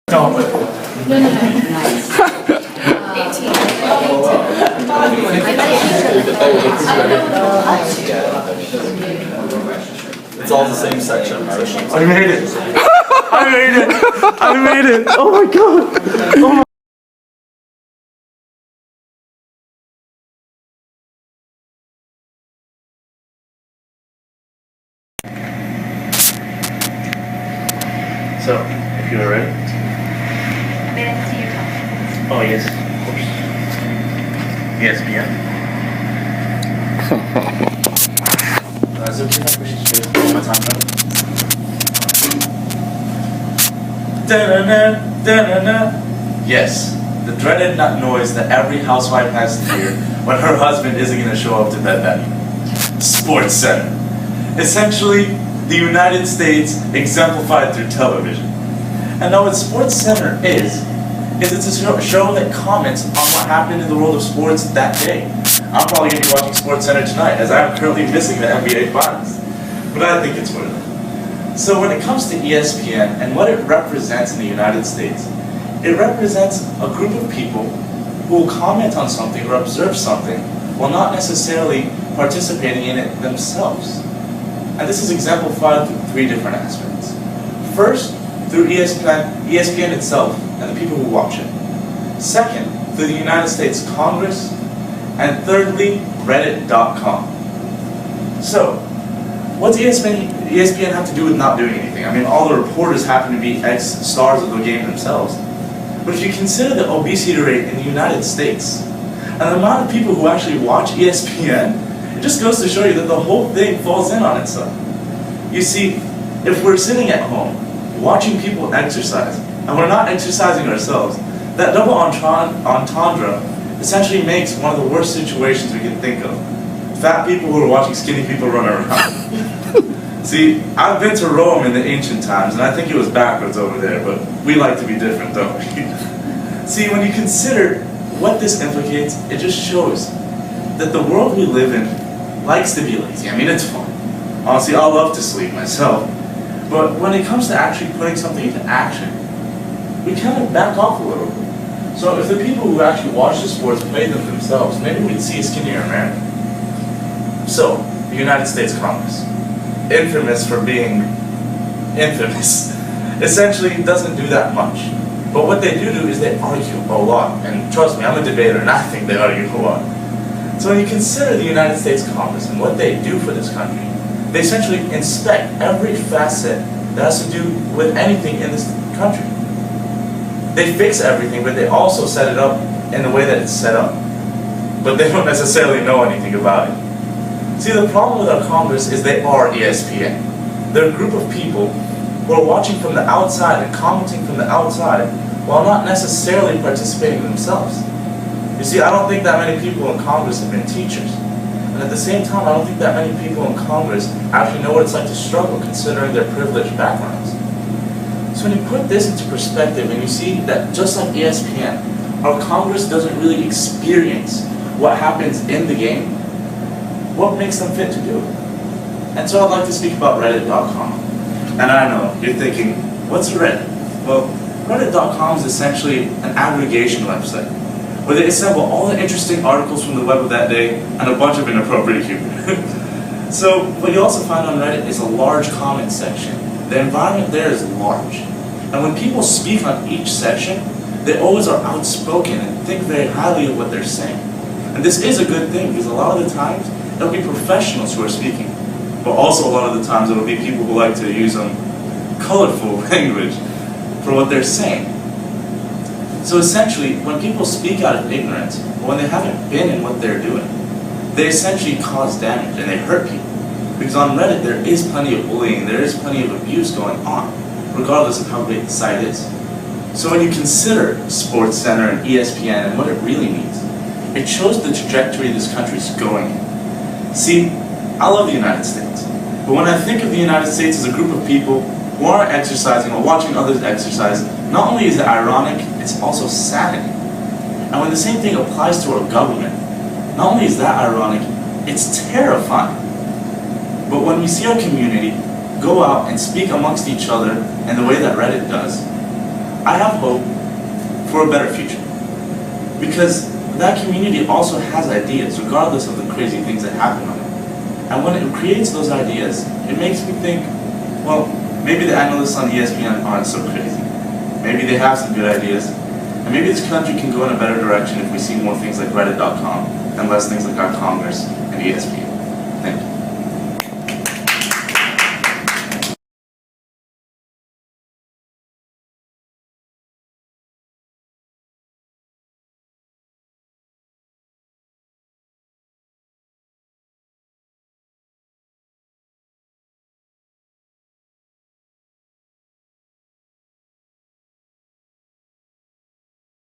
Don't with it. No, 18. It's all the same section, right? I made it. I made it. I made it. Oh my god. Oh my. So, if you are ready. May I see your documents? Oh yes, of course. Yes, bien. Is it okay if I push you straight one more time? Da-na-na, da-na-na. Yes, the dreaded nut noise that every housewife has to hear when her husband isn't going to show up to bed that evening. Sports Center. Essentially, the United States exemplified through television. And now what Sports Center is it's a show that comments on what happened in the world of sports that day. I'm probably going to be watching Sports Center tonight, as I'm currently missing the NBA Finals. But I think it's worth it. So when it comes to ESPN and what it represents in the United States, it represents a group of people who will comment on something or observe something while not necessarily participating in it themselves. And this is exemplified through three different aspects. First, through ESPN itself and the people who watch it. Second, through the United States Congress. And thirdly, Reddit.com. So, what's ESPN have to do with not doing anything? I mean, all the reporters happen to be ex-stars of the game themselves. But if you consider the obesity rate in the United States, and the amount of people who actually watch ESPN, it just goes to show you that the whole thing falls in on itself. You see, if we're sitting at home, watching people exercise, and we're not exercising ourselves, that double entendre essentially makes one of the worst situations we can think of. Fat people who are watching skinny people run around. See, I've been to Rome in the ancient times, and I think it was backwards over there, but we like to be different, don't we? See, when you consider what this implicates, it just shows that the world we live in likes to be lazy. I mean, it's fun. Honestly, I love to sleep myself. But when it comes to actually putting something into action, we kind of back off a little bit. So if the people who actually watch the sports play them themselves, maybe we'd see a skinnier America. So, the United States Congress, infamous for being infamous, essentially doesn't do that much. But what they do is they argue a lot. And trust me, I'm a debater and I think they argue a lot. So when you consider the United States Congress and what they do for this country, they essentially inspect every facet that has to do with anything in this country. They fix everything, but they also set it up in the way that it's set up. But they don't necessarily know anything about it. See, the problem with our Congress is they are ESPN. They're a group of people who are watching from the outside and commenting from the outside while not necessarily participating themselves. You see, I don't think that many people in Congress have been teachers. And at the same time, I don't think that many people in Congress actually know what it's like to struggle considering their privileged backgrounds. So when you put this into perspective and you see that just like ESPN, our Congress doesn't really experience what happens in the game, what makes them fit to do it? And so I'd like to speak about Reddit.com. And I know, you're thinking, what's Reddit? Well, Reddit.com is essentially an aggregation website where they assemble all the interesting articles from the web of that day and a bunch of inappropriate humor. So what you also find on Reddit is a large comment section. The environment there is large. And when people speak on each section, they always are outspoken and think very highly of what they're saying. And this is a good thing because a lot of the times it'll be professionals who are speaking. But also a lot of the times it'll be people who like to use colorful language for what they're saying. So essentially, when people speak out of ignorance, or when they haven't been in what they're doing, they essentially cause damage and they hurt people. Because on Reddit, there is plenty of bullying, there is plenty of abuse going on, regardless of how great the site is. So when you consider Sports Center and ESPN and what it really means, it shows the trajectory this country's going in. See, I love the United States, but when I think of the United States as a group of people who aren't exercising or watching others exercise, not only is it ironic, it's also saddening. And when the same thing applies to our government, not only is that ironic, it's terrifying. But when we see our community go out and speak amongst each other in the way that Reddit does, I have hope for a better future. Because that community also has ideas, regardless of the crazy things that happen on it. And when it creates those ideas, it makes me think, well, maybe the analysts on ESPN aren't so crazy. Maybe they have some good ideas. And maybe this country can go in a better direction if we see more things like Reddit.com and less things like our Congress and ESPN. Thank you.